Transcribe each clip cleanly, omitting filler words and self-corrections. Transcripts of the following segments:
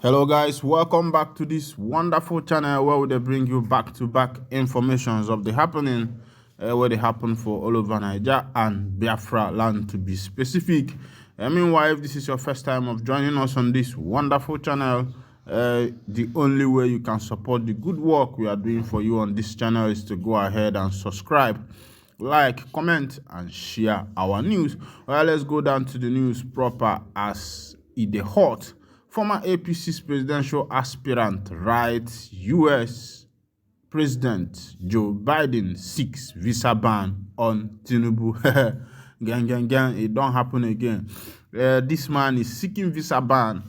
Hello guys, welcome back to this wonderful channel where we bring you back-to-back informations of the happening where they happen for all over Nigeria and Biafra land to be specific. Meanwhile, if this is your first time of joining us on this wonderful channel, the only way you can support the good work we are doing for you on this channel is to go ahead and subscribe, like, comment, and share our news. Well, let's go down to the news proper as it dey hot. Former APC's presidential aspirant writes U.S. President Joe Biden seeks visa ban on Tinubu. Gang, it don't happen again. This man is seeking visa ban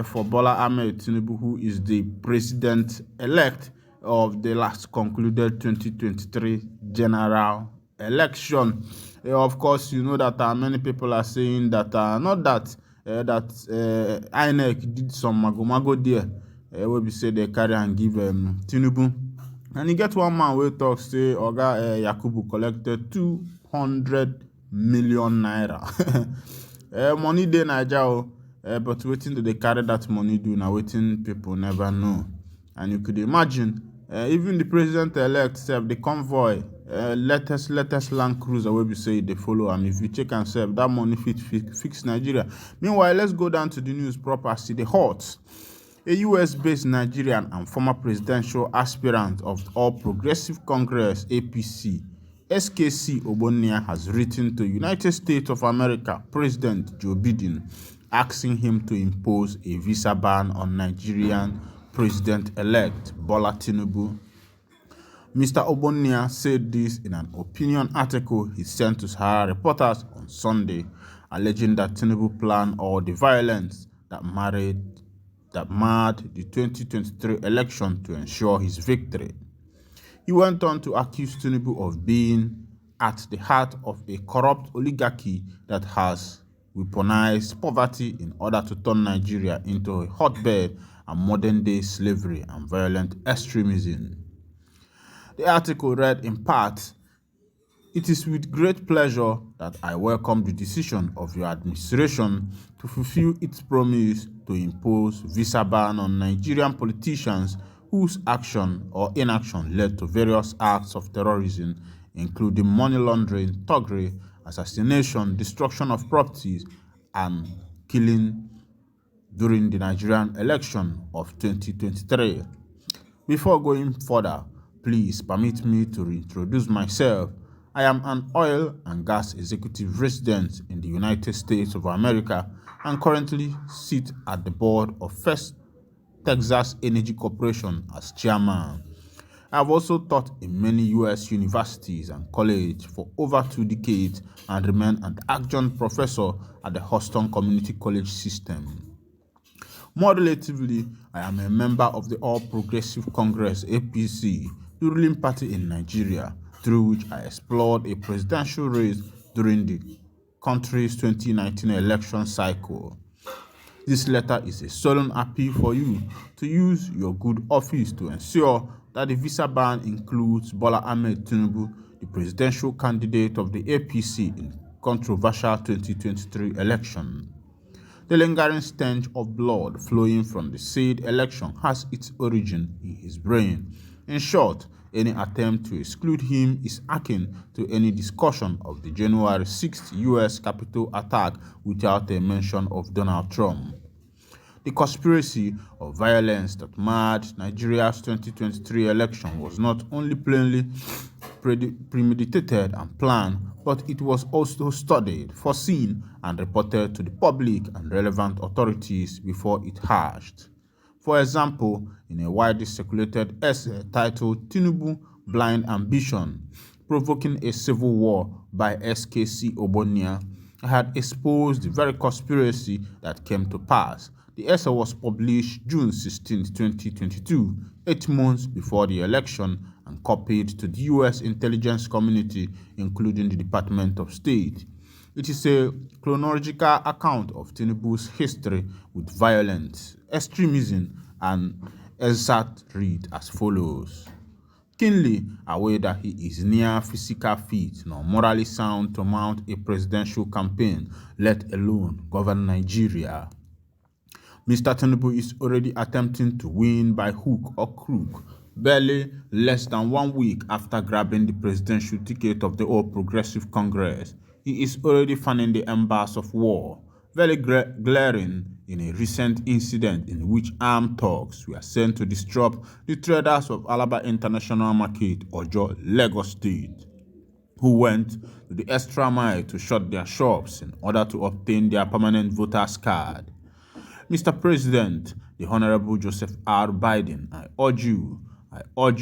for Bola Ahmed Tinubu, who is the president-elect of the last concluded 2023 general election. Of course, you know that many people are saying that not that INEC did some mago there, where we say they carry and give Tinubu. And you get one man who talks, say, Oga Yakubu collected 200 million naira. Money dey Naija, but waiting do they carry that money do now, waiting people never know. And you could imagine, even the president-elect self, the convoy, latest Land Cruiser, where we say they follow. And if you check and say that money fix Nigeria. Meanwhile, let's go down to the news proper. See the hot. A US-based Nigerian and former presidential aspirant of All Progressive Congress (APC), SKC Ogbonia, has written to United States of America President Joe Biden, asking him to impose a visa ban on Nigerian President-elect Bola Tinubu. Mr. Ogbonia said this in an opinion article he sent to Sahara reporters on Sunday, alleging that Tinubu planned all the violence that marred the 2023 election to ensure his victory. He went on to accuse Tinubu of being at the heart of a corrupt oligarchy that has weaponized poverty in order to turn Nigeria into a hotbed of modern-day slavery and violent extremism. The article read in part, "It is with great pleasure that I welcome the decision of your administration to fulfill its promise to impose visa ban on Nigerian politicians whose action or inaction led to various acts of terrorism, including money laundering, thuggery, assassination, destruction of properties, and killing during the Nigerian election of 2023. Before going further, please permit me to reintroduce myself. I am an oil and gas executive resident in the United States of America and currently sit at the board of First Texas Energy Corporation as chairman. I have also taught in many U.S. universities and colleges for over 2 decades and remain an adjunct professor at the Houston Community College system. More relatively, I am a member of the All Progressive Congress (APC), the ruling party in Nigeria, through which I explored a presidential race during the country's 2019 election cycle. This letter is a solemn appeal for you to use your good office to ensure that the visa ban includes Bola Ahmed Tinubu, the presidential candidate of the APC in controversial 2023 election. The lingering stench of blood flowing from the said election has its origin in his brain. In short, any attempt to exclude him is akin to any discussion of the January 6th U.S. Capitol attack without a mention of Donald Trump. The conspiracy of violence that marred Nigeria's 2023 election was not only plainly premeditated and planned, but it was also studied, foreseen, and reported to the public and relevant authorities before it hatched. For example, in a widely circulated essay titled Tinubu Blind Ambition, Provoking a Civil War by SKC Ogbonia, I had exposed the very conspiracy that came to pass. The essay was published June 16, 2022, 8 months before the election, and copied to the U.S. intelligence community, including the Department of State. It is a chronological account of Tinubu's history with violence, extremism, and exact read as follows. Keenly aware that he is near physical fit nor morally sound to mount a presidential campaign, let alone govern Nigeria. Mr. Tinubu is already attempting to win by hook or crook, barely less than 1 week after grabbing the presidential ticket of the All Progressive Congress. He is already fanning the embers of war, very glaring in a recent incident in which armed thugs were sent to disrupt the traders of Alaba International Market, Ojo, Lagos State, who went to the extra mile to shut their shops in order to obtain their permanent voters card. Mr. President, the Honorable Joseph R. Biden, I urge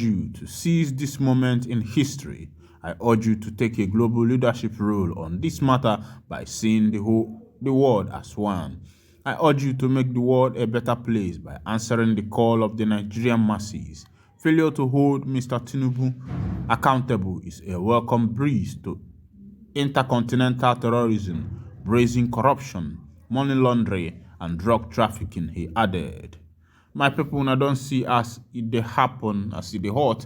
you to seize this moment in history. I urge you to take a global leadership role on this matter by seeing the world as one. I urge you to make the world a better place by answering the call of the Nigerian masses. Failure to hold Mr. Tinubu accountable is a welcome breeze to intercontinental terrorism, brazen corruption, money laundering, and drug trafficking, he added. My people now don't see as it they happen, as it they hot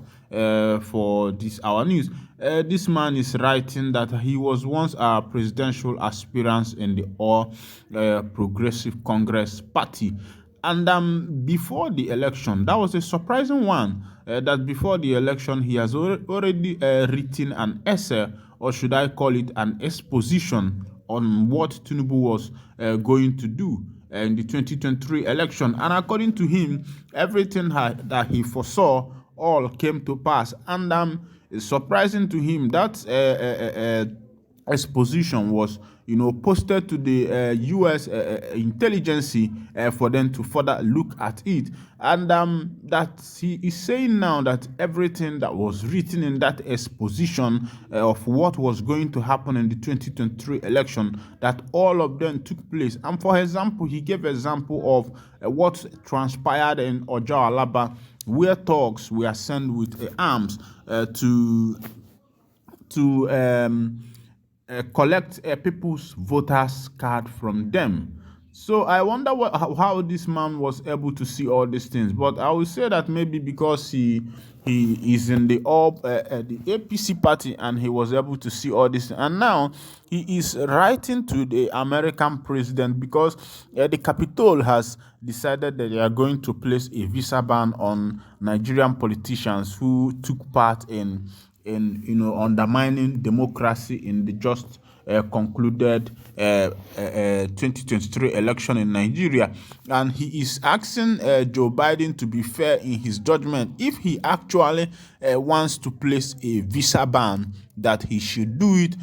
for this our news. This man is writing that he was once a presidential aspirant in the All Progressive Congress Party. And before the election, that was a surprising one, that before the election, he has already written an essay, or should I call it an exposition, on what Tinubu was going to do in the 2023 election. And according to him, everything that he foresaw all came to pass. And it's surprising to him that exposition was, posted to the U.S. Intelligence for them to further look at it. And that he is saying now that everything that was written in that exposition of what was going to happen in the 2023 election, that all of them took place. And for example, he gave example of what transpired in Ojo Alaba, where thugs were sent with arms to collect people's voters card from them. So I wonder how this man was able to see all these things. But I would say that maybe because he is in the APC party and he was able to see all this. And now he is writing to the American president because the Capitol has decided that they are going to place a visa ban on Nigerian politicians who took part in undermining democracy in the just concluded 2023 election in Nigeria. And he is asking Joe Biden to be fair in his judgment. If he actually wants to place a visa ban, that he should do it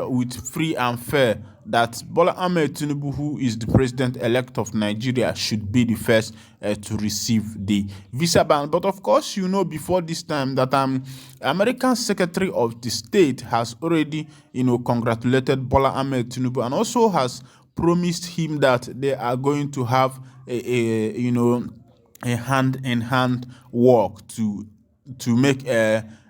with free and fair, that Bola Ahmed Tinubu, who is the president-elect of Nigeria, should be the first to receive the visa ban. But of course, before this time that American Secretary of the State has already, congratulated Bola Ahmed Tinubu and also has promised him that they are going to have a hand-in-hand work to make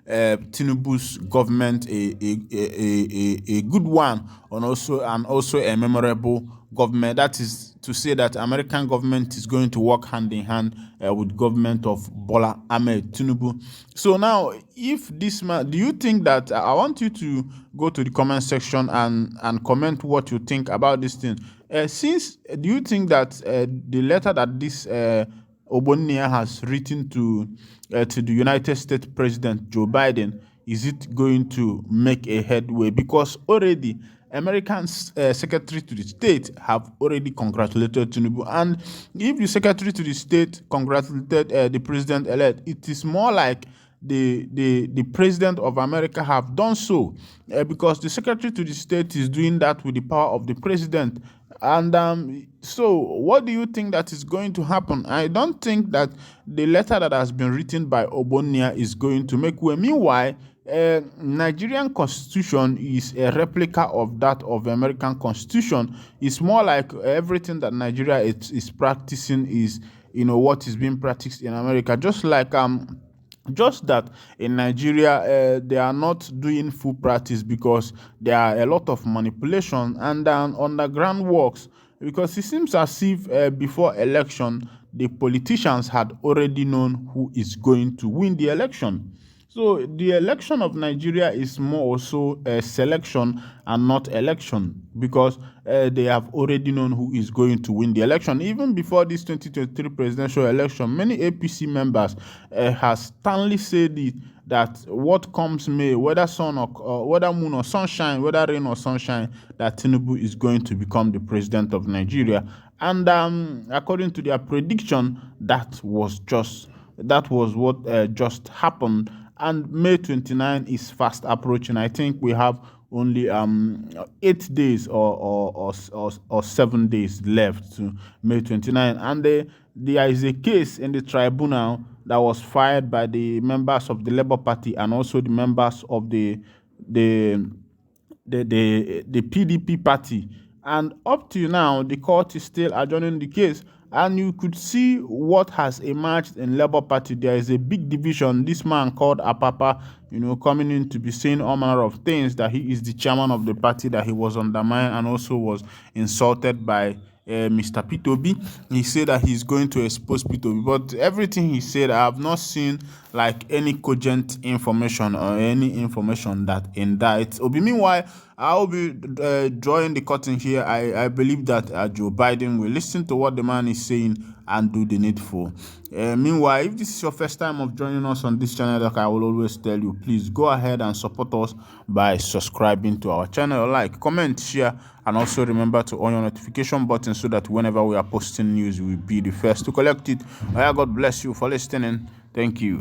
Tinubu's government a good one, and also a memorable government. That is to say that American government is going to work hand in hand with government of Bola Ahmed Tinubu. So now, if this man, do you think that I want you to go to the comment section and comment what you think about this thing? Do you think that the letter that this Ogbonia has written to the United States President Joe Biden, is it going to make a headway? Because already American Secretary to the State have already congratulated Tinubu, and if the Secretary to the State congratulated the President-elect, it is more like the President of America have done so, because the Secretary to the State is doing that with the power of the President. And so what do you think that is going to happen? I don't think that the letter that has been written by Ogbonia is going to make way. Meanwhile, Nigerian constitution is a replica of that of the American constitution. It's more like everything that Nigeria is practicing is what is being practiced in America. Just that in Nigeria, they are not doing full practice because there are a lot of manipulation and underground works, because it seems as if before election, the politicians had already known who is going to win the election. So the election of Nigeria is more also a selection and not election, because they have already known who is going to win the election. Even before this 2023 presidential election, many APC members has sternly said it, that what comes may, whether sun or whether moon or sunshine, whether rain or sunshine, that Tinubu is going to become the president of Nigeria. And according to their prediction, that was what just happened. And May 29 is fast approaching. I think we have only 8 days or 7 days left to May 29. And there is a case in the tribunal that was filed by the members of the Labour Party and also the members of the PDP party. And up to now, the court is still adjourning the case. And you could see what has emerged in Labour Party. There is a big division. This man called Apapa, coming in to be saying all manner of things, that he is the chairman of the party, that he was undermined and also was insulted by Mr. P2B. He said that he's going to expose P2B, but everything he said, I have not seen like any cogent information or any information that indicts Obi. Meanwhile, I will be drawing the curtain here. I believe that Joe Biden will listen to what the man is saying and do the needful. Meanwhile, if this is your first time of joining us on this channel, like I will always tell you, please go ahead and support us by subscribing to our channel, like, comment, share, and also remember to on your notification button so that whenever we are posting news, you will be the first to collect it. God bless you for listening. Thank you.